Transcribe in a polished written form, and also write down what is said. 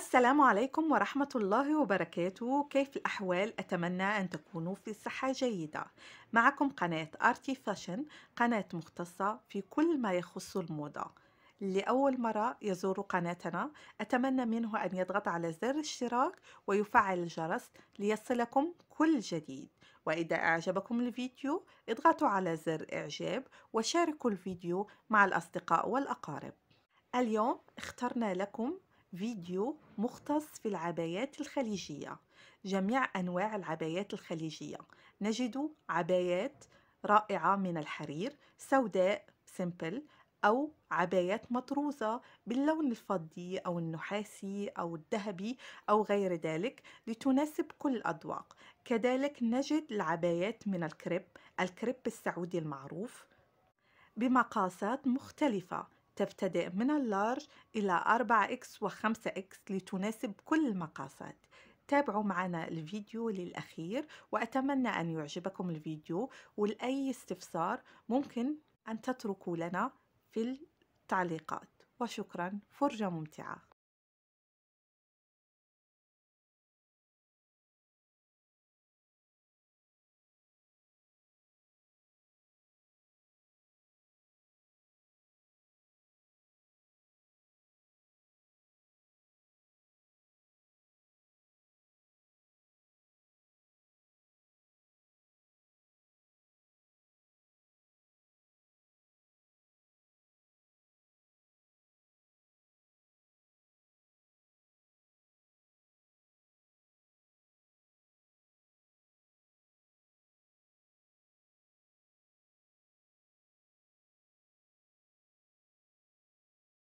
السلام عليكم ورحمة الله وبركاته. كيف الأحوال؟ أتمنى أن تكونوا في صحة جيدة. معكم قناة آرتي فاشن، قناة مختصة في كل ما يخص الموضة. لأول مرة يزور قناتنا أتمنى منه أن يضغط على زر الاشتراك ويفعل الجرس ليصلكم كل جديد. وإذا أعجبكم الفيديو اضغطوا على زر إعجاب وشاركوا الفيديو مع الأصدقاء والأقارب. اليوم اخترنا لكم فيديو مختص في العبايات الخليجية، جميع أنواع العبايات الخليجية. نجد عبايات رائعة من الحرير، سوداء سيمبل، أو عبايات مطروزة باللون الفضي أو النحاسي أو الذهبي أو غير ذلك لتناسب كل الأذواق. كذلك نجد العبايات من الكريب السعودي المعروف بمقاسات مختلفة، تبتدئ من اللارج إلى 4X و 5X لتناسب كل المقاسات. تابعوا معنا الفيديو للأخير وأتمنى أن يعجبكم الفيديو، ولأي استفسار ممكن أن تتركوا لنا في التعليقات. وشكرا، فرجة ممتعة.